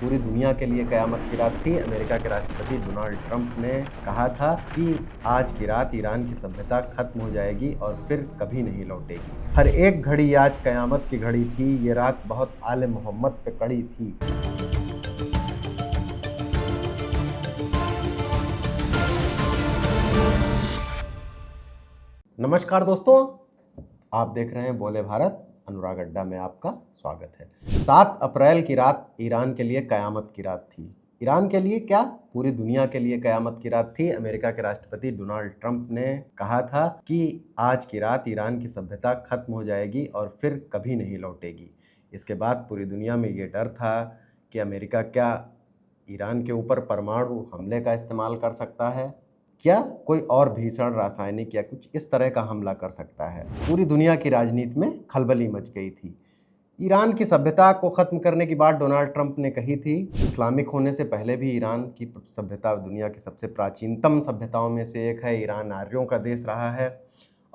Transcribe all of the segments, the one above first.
पूरी दुनिया के लिए कयामत की रात थी। अमेरिका के राष्ट्रपति डोनाल्ड ट्रंप ने कहा था कि आज की रात ईरान की सभ्यता खत्म हो जाएगी और फिर कभी नहीं लौटेगी। हर एक घड़ी आज कयामत की घड़ी थी। ये रात बहुत आले मोहम्मद पे कड़ी थी। नमस्कार दोस्तों, आप देख रहे हैं बोले भारत। अनुराग अड्डा में आपका स्वागत है। 7 अप्रैल की रात ईरान के लिए कयामत की रात थी। ईरान के लिए क्या, पूरी दुनिया के लिए कयामत की रात थी। अमेरिका के राष्ट्रपति डोनाल्ड ट्रंप ने कहा था कि आज की रात ईरान की सभ्यता खत्म हो जाएगी और फिर कभी नहीं लौटेगी। इसके बाद पूरी दुनिया में ये डर था कि अमेरिका क्या ईरान के ऊपर परमाणु हमले का इस्तेमाल कर सकता है, क्या कोई और भीषण रासायनिक या कुछ इस तरह का हमला कर सकता है। पूरी दुनिया की राजनीति में खलबली मच गई थी। ईरान की सभ्यता को ख़त्म करने की बात डोनाल्ड ट्रंप ने कही थी। इस्लामिक होने से पहले भी ईरान की सभ्यता दुनिया की सबसे प्राचीनतम सभ्यताओं में से एक है। ईरान आर्यों का देश रहा है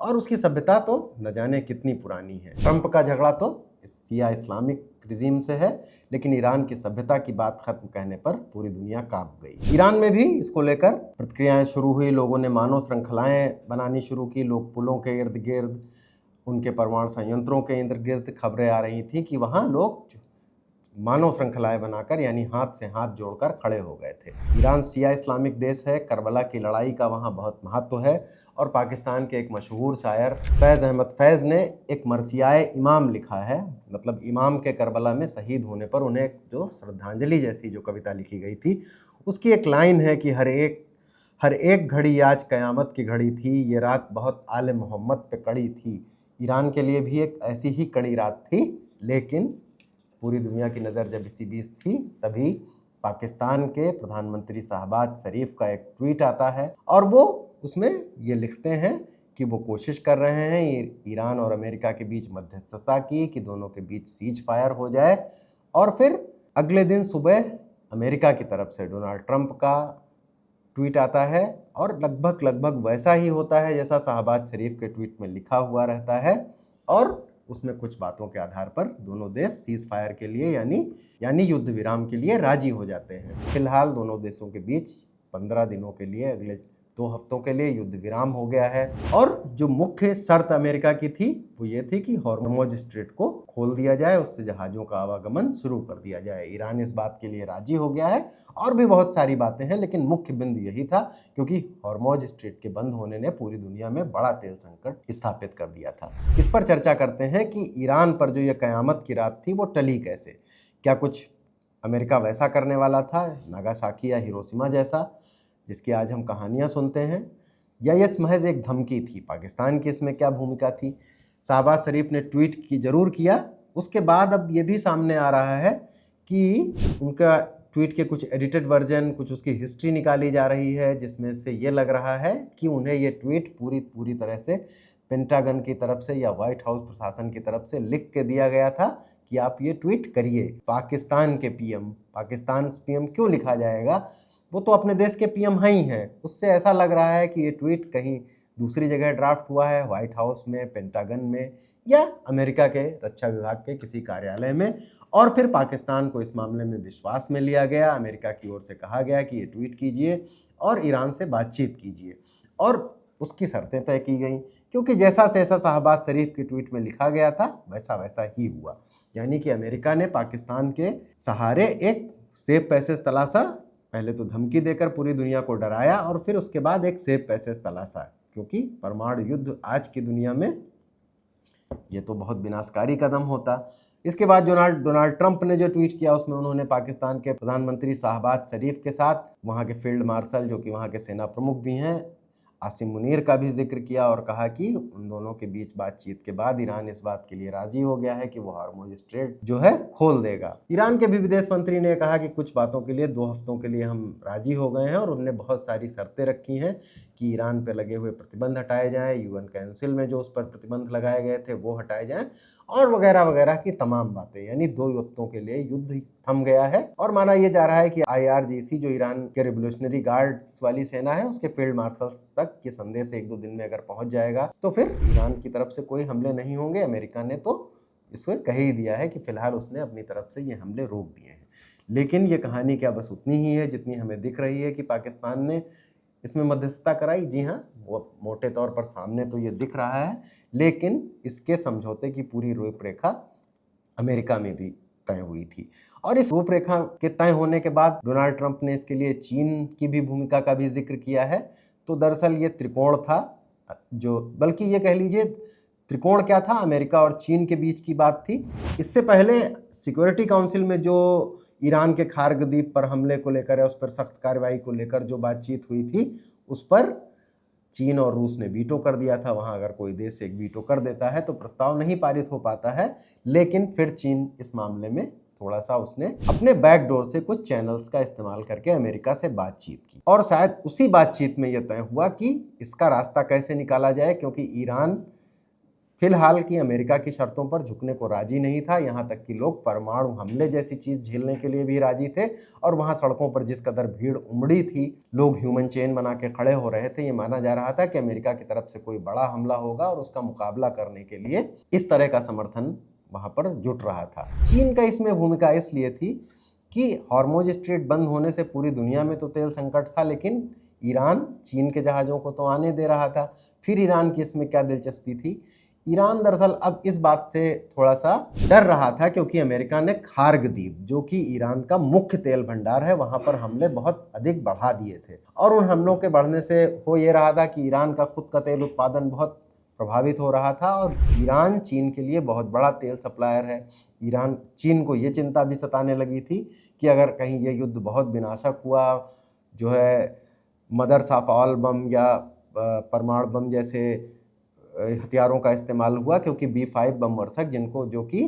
और उसकी सभ्यता तो न जाने कितनी पुरानी है। ट्रंप का झगड़ा तो शिया इस्लामिक रिजीम से है, लेकिन ईरान की सभ्यता की बात खत्म कहने पर पूरी दुनिया कांप गई। ईरान में भी इसको लेकर प्रतिक्रियाएं शुरू हुई। लोगों ने मानव श्रृंखलाएं बनानी शुरू की। लोग पुलों के इर्द गिर्द, उनके परमाणु संयंत्रों के इर्द गिर्द खबरें आ रही थी कि वहाँ लोग मानव श्रृंखलाएं बनाकर यानी हाथ से हाथ जोड़कर खड़े हो गए थे। ईरान शिया इस्लामिक देश है। करबला की लड़ाई का वहाँ बहुत महत्व है और पाकिस्तान के एक मशहूर शायर फैज़ अहमद फैज़ ने एक मरसियाए इमाम लिखा है। मतलब इमाम के करबला में शहीद होने पर उन्हें जो श्रद्धांजलि जैसी जो कविता लिखी गई थी, उसकी एक लाइन है कि हर एक घड़ी आज कयामत की घड़ी थी। ये रात बहुत आले मोहम्मद पे कड़ी थी। ईरान के लिए भी एक ऐसी ही कड़ी रात थी, लेकिन पूरी दुनिया की नज़र जब इसी बीच थी, तभी पाकिस्तान के प्रधानमंत्री शहबाज शरीफ का एक ट्वीट आता है और वो उसमें ये लिखते हैं कि वो कोशिश कर रहे हैं ईरान और अमेरिका के बीच मध्यस्थता की, कि दोनों के बीच सीज फायर हो जाए। और फिर अगले दिन सुबह अमेरिका की तरफ से डोनाल्ड ट्रंप का ट्वीट आता है और लगभग वैसा ही होता है जैसा शहबाज शरीफ के ट्वीट में लिखा हुआ रहता है। और उसमें कुछ बातों के आधार पर दोनों देश सीज फायर के लिए यानी युद्ध विराम के लिए राजी हो जाते हैं। फिलहाल दोनों देशों के बीच 15 दिनों के लिए, अगले 2 हफ्तों के लिए युद्ध विराम हो गया है। और जो मुख्य शर्त अमेरिका की थी वो ये थी कि हॉर्मुज़ स्ट्रेट को खोल दिया जाए, उससे जहाज़ों का आवागमन शुरू कर दिया जाए। ईरान इस बात के लिए राजी हो गया है और भी बहुत सारी बातें हैं, लेकिन मुख्य बिंदु यही था, क्योंकि हॉर्मुज़ स्ट्रेट के बंद होने ने पूरी दुनिया में बड़ा तेल संकट स्थापित कर दिया था। इस पर चर्चा करते हैं कि ईरान पर जो ये कयामत की रात थी वो टली कैसे। क्या कुछ अमेरिका वैसा करने वाला था, नागासाकी या हिरोशिमा जैसा, जिसकी आज हम कहानियां सुनते हैं, या ये महज एक धमकी थी। पाकिस्तान की इसमें क्या भूमिका थी। शहबाज शरीफ ने ट्वीट जरूर किया, उसके बाद अब ये भी सामने आ रहा है कि उनका ट्वीट के कुछ एडिटेड वर्जन, कुछ उसकी हिस्ट्री निकाली जा रही है, जिसमें से ये लग रहा है कि उन्हें ये ट्वीट पूरी तरह से पेंटागन की तरफ से या व्हाइट हाउस प्रशासन की तरफ से लिख के दिया गया था कि आप ये ट्वीट करिए। पाकिस्तान पीएम क्यों लिखा जाएगा, वो तो अपने देश के पीएम ही हैं। उससे ऐसा लग रहा है कि ये ट्वीट कहीं दूसरी जगह ड्राफ्ट हुआ है, व्हाइट हाउस में, पेंटागन में, या अमेरिका के रक्षा विभाग के किसी कार्यालय में, और फिर पाकिस्तान को इस मामले में विश्वास में लिया गया। अमेरिका की ओर से कहा गया कि ये ट्वीट कीजिए और ईरान से बातचीत कीजिए, और उसकी शर्तें तय की गई, क्योंकि जैसा शहबाज शरीफ की ट्वीट में लिखा गया था वैसा ही हुआ। यानी कि अमेरिका ने पाकिस्तान के सहारे एक सेफ पैसेज तलाशा। पहले तो धमकी देकर पूरी दुनिया को डराया और फिर उसके बाद एक सेफ पैसेज तलाशा, क्योंकि परमाणु युद्ध आज की दुनिया में ये तो बहुत विनाशकारी कदम होता। इसके बाद डोनाल्ड ट्रंप ने जो ट्वीट किया, उसमें उन्होंने पाकिस्तान के प्रधानमंत्री शहबाज शरीफ के साथ वहाँ के फील्ड मार्शल, जो कि वहाँ के सेना प्रमुख भी हैं, आसिम मुनीर का भी जिक्र किया और कहा कि उन दोनों के बीच बातचीत के बाद ईरान इस बात के लिए राजी हो गया है कि वो हॉर्मुज़ स्ट्रेट जो है खोल देगा। ईरान के भी विदेश मंत्री ने कहा कि कुछ बातों के लिए 2 हफ्तों के लिए हम राजी हो गए हैं, और उन्होंने बहुत सारी शर्तें रखी हैं कि ईरान पर लगे हुए प्रतिबंध हटाए जाएं, यूएन काउंसिल में जो उस पर प्रतिबंध लगाए गए थे वो हटाए जाएं, और वगैरह वगैरह की तमाम बातें। यानी 2 हफ्तों के लिए युद्ध थम गया है। और माना यह जा रहा है कि IRGC जो ईरान के रिवोल्यूशनरी गार्ड्स वाली सेना है, उसके फील्ड मार्शल्स तक ये संदेश 1-2 दिन में अगर पहुंच जाएगा तो फिर ईरान की तरफ से कोई हमले नहीं होंगे। अमेरिका ने तो इसको कह ही दिया है कि फिलहाल उसने अपनी तरफ से ये हमले रोक दिए हैं। लेकिन ये कहानी क्या बस उतनी ही है जितनी हमें दिख रही है कि पाकिस्तान ने इसमें मध्यस्थता कराई? जी हाँ, वो मोटे तौर पर सामने तो ये दिख रहा है, लेकिन इसके समझौते की पूरी रूपरेखा अमेरिका में भी तय हुई थी। और इस रूपरेखा के तय होने के बाद डोनाल्ड ट्रंप ने इसके लिए चीन की भी भूमिका का भी जिक्र किया है। तो दरअसल ये त्रिकोण था, जो बल्कि ये कह लीजिए त्रिकोण क्या था, अमेरिका और चीन के बीच की बात थी। इससे पहले सिक्योरिटी काउंसिल में जो ईरान के खार्ग द्वीप पर हमले को लेकर या उस पर सख्त कार्रवाई को लेकर जो बातचीत हुई थी, उस पर चीन और रूस ने वीटो कर दिया था। वहां अगर कोई देश एक वीटो कर देता है तो प्रस्ताव नहीं पारित हो पाता है। लेकिन फिर चीन इस मामले में थोड़ा सा उसने अपने बैकडोर से कुछ चैनल्स का इस्तेमाल करके अमेरिका से बातचीत की, और शायद उसी बातचीत में यह तय हुआ कि इसका रास्ता कैसे निकाला जाए, क्योंकि ईरान फिलहाल की अमेरिका की शर्तों पर झुकने को राजी नहीं था। यहाँ तक कि लोग परमाणु हमले जैसी चीज झेलने के लिए भी राजी थे, और वहाँ सड़कों पर जिस कदर भीड़ उमड़ी थी, लोग ह्यूमन चेन बना के खड़े हो रहे थे। ये माना जा रहा था कि अमेरिका की तरफ से कोई बड़ा हमला होगा और उसका मुकाबला करने के लिए इस तरह का समर्थन वहाँ पर जुट रहा था। चीन का इसमें भूमिका इसलिए थी कि हॉर्मुज स्ट्रेट बंद होने से पूरी दुनिया में तो तेल संकट था, लेकिन ईरान चीन के जहाज़ों को तो आने दे रहा था। फिर ईरान की इसमें क्या दिलचस्पी थी? ईरान दरअसल अब इस बात से थोड़ा सा डर रहा था, क्योंकि अमेरिका ने खार्ग द्वीप, जो कि ईरान का मुख्य तेल भंडार है, वहां पर हमले बहुत अधिक बढ़ा दिए थे। और उन हमलों के बढ़ने से हो ये रहा था कि ईरान का खुद का तेल उत्पादन बहुत प्रभावित हो रहा था, और ईरान चीन के लिए बहुत बड़ा तेल सप्लायर है। ईरान चीन को ये चिंता भी सताने लगी थी कि अगर कहीं ये युद्ध बहुत विनाशक हुआ, जो है मदर्स ऑफ ऑल बम या परमाणु बम जैसे हथियारों का इस्तेमाल हुआ, क्योंकि B5 बम वर्षक जिनको जो कि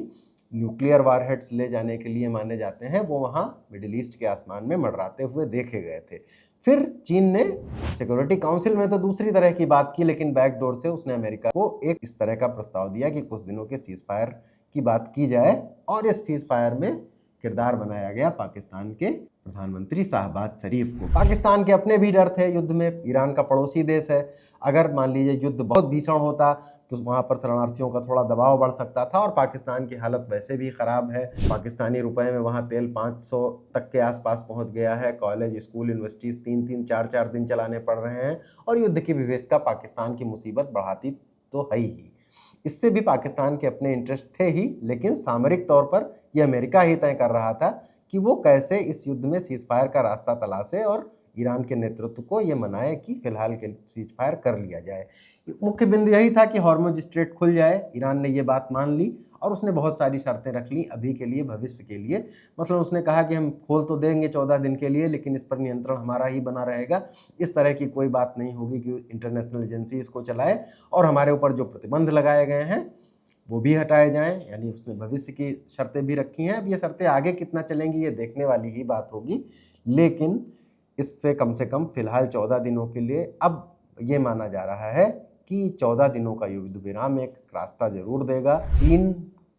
न्यूक्लियर वारहेड्स ले जाने के लिए माने जाते हैं, वो वहाँ मिडिल ईस्ट के आसमान में मंडराते हुए देखे गए थे। फिर चीन ने सिक्योरिटी काउंसिल में तो दूसरी तरह की बात की, लेकिन बैकडोर से उसने अमेरिका को एक इस तरह का प्रस्ताव दिया कि कुछ दिनों के सीज फायर की बात की जाए, और इस सीज फायर में किरदार बनाया गया पाकिस्तान के प्रधानमंत्री शाहबाज शरीफ को। पाकिस्तान के अपने भी डर थे युद्ध में, ईरान का पड़ोसी देश है। अगर मान लीजिए युद्ध बहुत भीषण होता तो वहाँ पर शरणार्थियों का थोड़ा दबाव बढ़ सकता था, और पाकिस्तान की हालत वैसे भी ख़राब है। पाकिस्तानी रुपए में वहाँ तेल 500 तक के आसपास पहुँच गया है। कॉलेज, स्कूल, यूनिवर्सिटीज़ 3-3, 4-4 दिन चलाने पड़ रहे हैं, और युद्ध की विवशता पाकिस्तान की मुसीबत बढ़ाती तो है ही। इससे भी पाकिस्तान के अपने इंटरेस्ट थे ही, लेकिन सामरिक तौर पर यह अमेरिका ही तय कर रहा था कि वो कैसे इस युद्ध में सीज फायर का रास्ता तलाशे और ईरान के नेतृत्व को ये मनाए कि फिलहाल के सीज फायर कर लिया जाए। मुख्य बिंदु यही था कि हॉर्मुज स्ट्रेट खुल जाए। ईरान ने ये बात मान ली, और उसने बहुत सारी शर्तें रख ली अभी के लिए, भविष्य के लिए। मतलब उसने कहा कि हम खोल तो देंगे 14 दिन के लिए, लेकिन इस पर नियंत्रण हमारा ही बना रहेगा। इस तरह की कोई बात नहीं होगी कि इंटरनेशनल एजेंसी इसको चलाए, और हमारे ऊपर जो प्रतिबंध लगाए गए हैं वो भी हटाए जाएं। यानी उसने भविष्य की शर्तें भी रखी हैं। अब ये शर्तें आगे कितना चलेंगी ये देखने वाली ही बात होगी, लेकिन इससे कम से कम फिलहाल 14 दिनों के लिए अब ये माना जा रहा है कि 14 दिनों का युद्ध विराम एक रास्ता जरूर देगा। चीन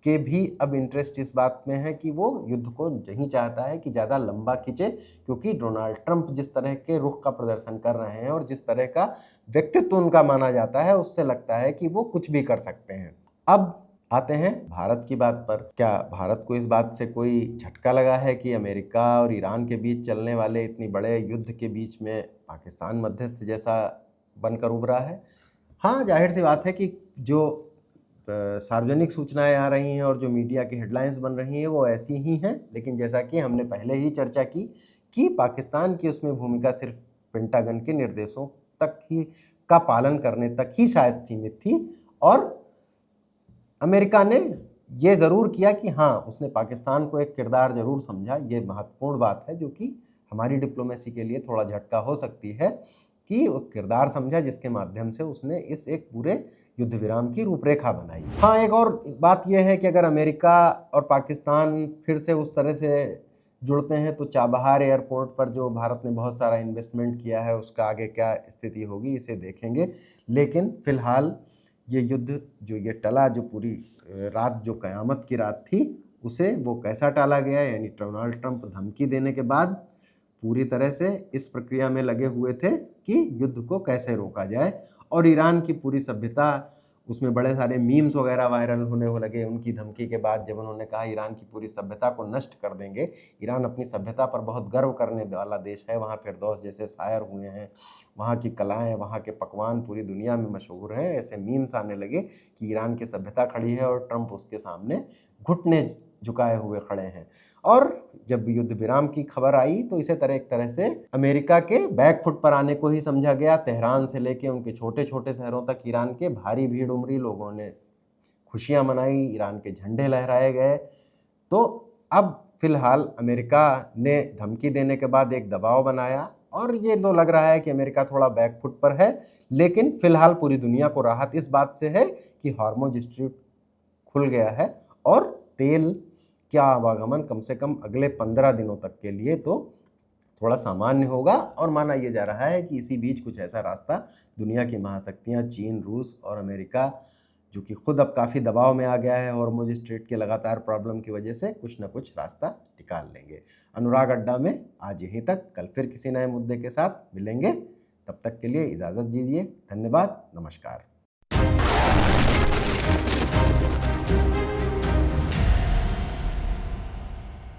के भी अब इंटरेस्ट इस बात में है कि वो युद्ध को नहीं चाहता है कि ज़्यादा लंबा खींचे, क्योंकि डोनाल्ड ट्रंप जिस तरह के रुख का प्रदर्शन कर रहे हैं और जिस तरह का व्यक्तित्व उनका माना जाता है, उससे लगता है कि वो कुछ भी कर सकते हैं। अब आते हैं भारत की बात पर। क्या भारत को इस बात से कोई झटका लगा है कि अमेरिका और ईरान के बीच चलने वाले इतनी बड़े युद्ध के बीच में पाकिस्तान मध्यस्थ जैसा बनकर उभरा है? हाँ, जाहिर सी बात है कि जो सार्वजनिक सूचनाएं आ रही हैं और जो मीडिया की हेडलाइंस बन रही हैं वो ऐसी ही हैं, लेकिन जैसा कि हमने पहले ही चर्चा की कि पाकिस्तान की उसमें भूमिका सिर्फ पेंटागन के निर्देशों तक ही का पालन करने तक ही शायद सीमित थी, और अमेरिका ने ये ज़रूर किया कि हाँ, उसने पाकिस्तान को एक किरदार ज़रूर समझा। ये महत्वपूर्ण बात है जो कि हमारी डिप्लोमेसी के लिए थोड़ा झटका हो सकती है, कि वो किरदार समझा जिसके माध्यम से उसने इस एक पूरे युद्ध विराम की रूपरेखा बनाई। हाँ, एक और बात यह है कि अगर अमेरिका और पाकिस्तान फिर से उस तरह से जुड़ते हैं तो चाबहार एयरपोर्ट पर जो भारत ने बहुत सारा इन्वेस्टमेंट किया है उसका आगे क्या स्थिति होगी, इसे देखेंगे। लेकिन फिलहाल ये युद्ध जो ये टला, जो पूरी रात जो क़यामत की रात थी, उसे वो कैसा टाला गया, यानी डोनाल्ड ट्रंप धमकी देने के बाद पूरी तरह से इस प्रक्रिया में लगे हुए थे कि युद्ध को कैसे रोका जाए, और ईरान की पूरी सभ्यता उसमें बड़े सारे मीम्स वगैरह वायरल होने हो लगे उनकी धमकी के बाद, जब उन्होंने कहा ईरान की पूरी सभ्यता को नष्ट कर देंगे। ईरान अपनी सभ्यता पर बहुत गर्व करने वाला देश है, वहाँ फिरदौस जैसे शायर हुए हैं, वहाँ की कलाएँ, वहाँ के पकवान पूरी दुनिया में मशहूर हैं। ऐसे मीम्स आने लगे कि ईरान की सभ्यता खड़ी है और ट्रंप उसके सामने घुटने झुकाए हुए खड़े हैं। और जब युद्ध विराम की खबर आई तो इसे एक तरह से अमेरिका के बैकफुट पर आने को ही समझा गया। तेहरान से लेके उनके छोटे छोटे शहरों तक ईरान के भारी भीड़ उमड़ी, लोगों ने खुशियां मनाई, ईरान के झंडे लहराए गए। तो अब फिलहाल अमेरिका ने धमकी देने के बाद एक दबाव बनाया और ये तो लग रहा है कि अमेरिका थोड़ा बैकफुट पर है, लेकिन फिलहाल पूरी दुनिया को राहत इस बात से है कि हार्मुज स्ट्रीट खुल गया है और तेल क्या आवागमन कम से कम अगले 15 दिनों तक के लिए तो थोड़ा सामान्य होगा। और माना यह जा रहा है कि इसी बीच कुछ ऐसा रास्ता दुनिया की महाशक्तियां चीन, रूस और अमेरिका, जो कि खुद अब काफ़ी दबाव में आ गया है हॉर्मुज स्ट्रेट के लगातार प्रॉब्लम की वजह से, कुछ ना कुछ रास्ता निकाल लेंगे। अनुराग अड्डा में आज यहीं तक, कल फिर किसी नए मुद्दे के साथ मिलेंगे। तब तक के लिए इजाज़त दीजिए। धन्यवाद, नमस्कार।